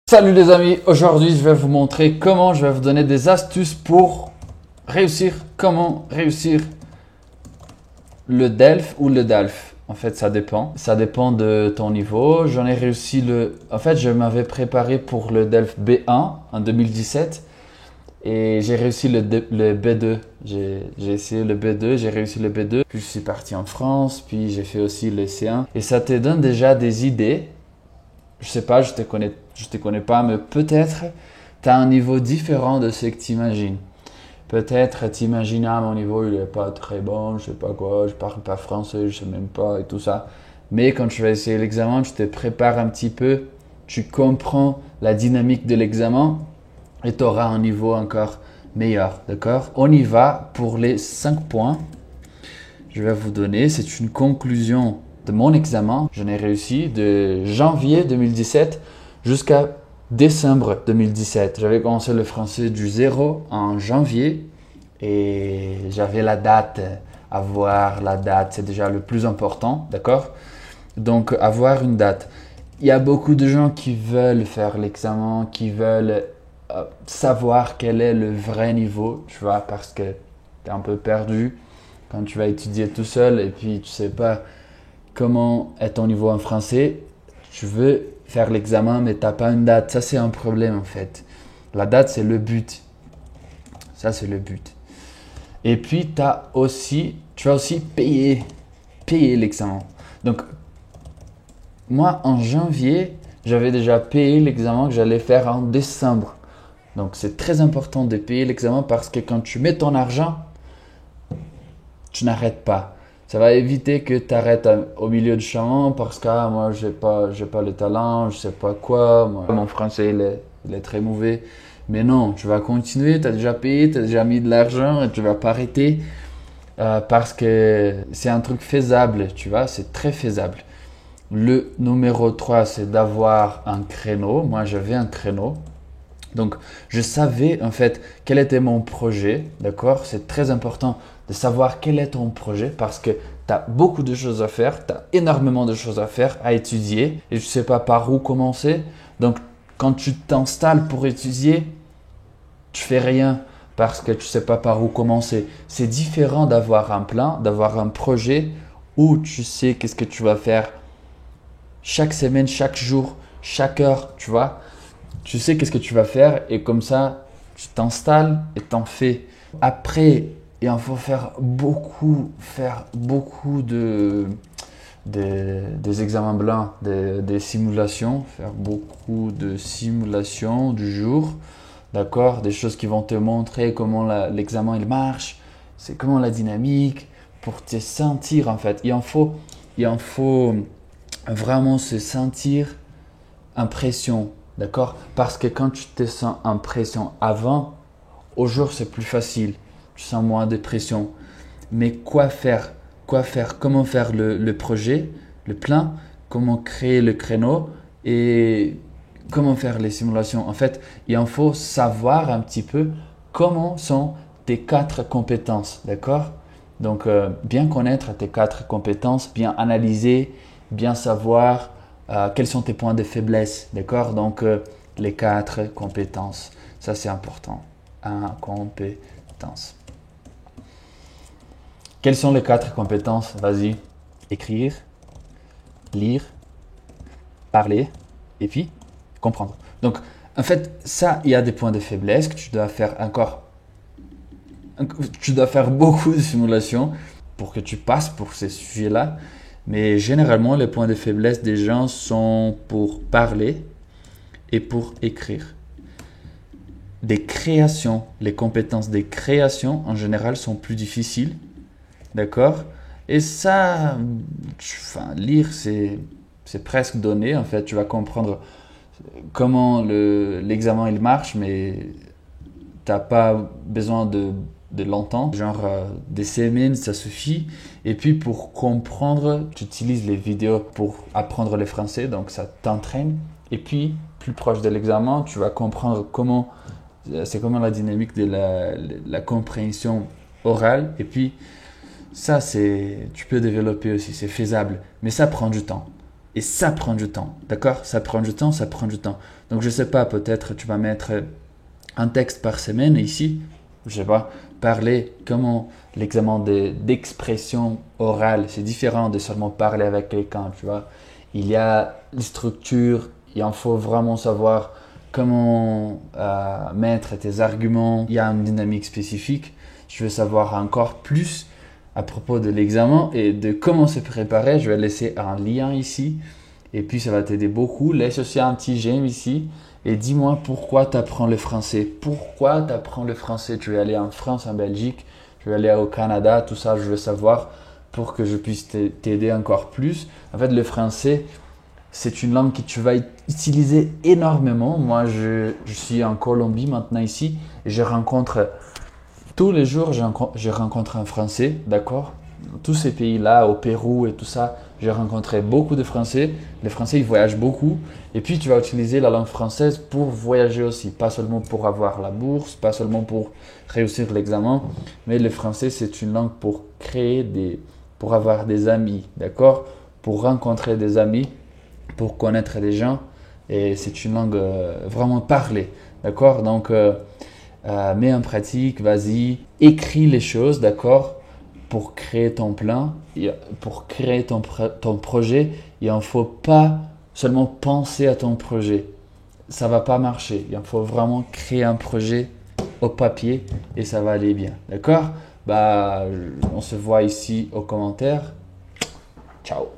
Salut les amis, aujourd'hui je vais vous montrer comment je vais vous donner des astuces pour comment réussir le DELF ou le DALF. En fait ça dépend de ton niveau. J'en ai réussi je m'avais préparé pour le DELF B1 en 2017 et j'ai réussi le B2. J'ai essayé le B2, j'ai réussi le B2, puis je suis parti en France, puis j'ai fait aussi le C1 et ça te donne déjà des idées. Je sais pas, je te connais pas, mais peut-être tu as un niveau différent de ce que tu imagines. Peut-être tu imagines, mon niveau il est pas très bon, je sais pas quoi, je parle pas français, je sais même pas et tout ça. Mais quand tu vas essayer l'examen, tu te prépares un petit peu, tu comprends la dynamique de l'examen et tu auras un niveau encore meilleur, d'accord? On y va pour les 5 points. Je vais vous donner, c'est une conclusion de mon examen. Je n'ai réussi de janvier 2017 jusqu'à décembre 2017. J'avais commencé le français du 0 en janvier et j'avais la date. Avoir la date, c'est déjà le plus important, d'accord? Donc, avoir une date. Il y a beaucoup de gens qui veulent faire l'examen, qui veulent savoir quel est le vrai niveau, tu vois, parce que tu es un peu perdu quand tu vas étudier tout seul et puis tu sais pas comment est ton niveau en français. Tu veux faire l'examen mais tu n'as pas une date. Ça, c'est un problème en fait. La date, c'est le but. Ça, c'est le but. Et puis, tu vas aussi payer l'examen. Donc, moi, en janvier, j'avais déjà payé l'examen que j'allais faire en décembre. Donc, c'est très important de payer l'examen parce que quand tu mets ton argent, tu n'arrêtes pas. Ça va éviter que tu arrêtes au milieu du chemin parce que moi, j'ai pas le talent, je sais pas quoi. Moi, mon français, il est très mauvais. Mais non, tu vas continuer, tu as déjà payé, tu as déjà mis de l'argent et tu vas pas arrêter parce que c'est un truc faisable, tu vois, c'est très faisable. Le numéro 3, c'est d'avoir un créneau. Moi, j'avais un créneau. Donc, je savais en fait quel était mon projet, d'accord? C'est très important de savoir quel est ton projet parce que tu as beaucoup de choses à faire, tu as énormément de choses à faire, à étudier et tu ne sais pas par où commencer. Donc, quand tu t'installes pour étudier, tu fais rien parce que tu ne sais pas par où commencer. C'est différent d'avoir un plan, d'avoir un projet où tu sais qu'est-ce que tu vas faire chaque semaine, chaque jour, chaque heure, tu vois. Tu sais qu'est-ce que tu vas faire et comme ça, tu t'installes et t'en fais. Après, il faut faire beaucoup des examens blancs, des simulations, faire beaucoup de simulations du jour, d'accord? Des choses qui vont te montrer comment l'examen il marche, c'est comment la dynamique, pour te sentir en fait. Il en faut vraiment se sentir en pression. D'accord? Parce que quand tu te sens en pression avant, au jour c'est plus facile. Tu sens moins de pression. Mais quoi faire? Comment faire le projet, le plan? Comment créer le créneau? Et comment faire les simulations? En fait, il en faut savoir un petit peu comment sont tes 4 compétences. D'accord? Donc, bien connaître tes 4 compétences, bien analyser, bien savoir quels sont tes points de faiblesse, d'accord? Donc, les 4 compétences, ça c'est important. Compétences. Quelles sont les 4 compétences? Vas-y. Écrire, lire, parler et puis comprendre. Donc, en fait, ça, il y a des points de faiblesse que tu dois faire tu dois faire beaucoup de simulations pour que tu passes pour ces sujets-là. Mais généralement, les points de faiblesse des gens sont pour parler et pour écrire. Des créations, les compétences des créations en général sont plus difficiles, d'accord? Et ça, lire, c'est presque donné. En fait, tu vas comprendre comment l'examen il marche, mais tu n'as pas besoin de longtemps, genre des semaines, ça suffit. Et puis pour comprendre, tu utilises les vidéos pour apprendre le français, donc ça t'entraîne. Et puis, plus proche de l'examen, tu vas comprendre comment la dynamique de la compréhension orale. Et puis, ça, tu peux développer aussi, c'est faisable, mais ça prend du temps. Et ça prend du temps, d'accord? Ça prend du temps, ça prend du temps. Donc, je sais pas, peut-être tu vas mettre un texte par semaine ici, je sais pas, parler comment l'examen d'expression orale, c'est différent de seulement parler avec quelqu'un, tu vois. Il y a une structure, il en faut vraiment savoir comment mettre tes arguments. Il y a une dynamique spécifique. Je veux savoir encore plus à propos de l'examen et de comment se préparer. Je vais laisser un lien ici et puis ça va t'aider beaucoup. Laisse aussi un petit j'aime ici et dis-moi pourquoi tu apprends le français. Pourquoi tu apprends le français? Tu veux aller en France, en Belgique, je veux aller au Canada, tout ça, je veux savoir pour que je puisse t'aider encore plus. En fait, le français, c'est une langue que tu vas utiliser énormément. Moi, je suis en Colombie maintenant ici et je rencontre tous les jours, je rencontre un Français, d'accord? Tous ces pays-là, au Pérou et tout ça, j'ai rencontré beaucoup de Français. Les Français, ils voyagent beaucoup. Et puis, tu vas utiliser la langue française pour voyager aussi. Pas seulement pour avoir la bourse, pas seulement pour réussir l'examen. Mais le français, c'est une langue pour pour avoir des amis, d'accord? Pour rencontrer des amis, pour connaître des gens. Et c'est une langue vraiment parlée, d'accord? Donc, mets en pratique, vas-y, écris les choses, d'accord? Pour créer ton plan, pour créer ton projet, il ne faut pas seulement penser à ton projet. Ça ne va pas marcher. Il faut vraiment créer un projet au papier et ça va aller bien. D'accord? Bah, on se voit ici aux commentaires. Ciao!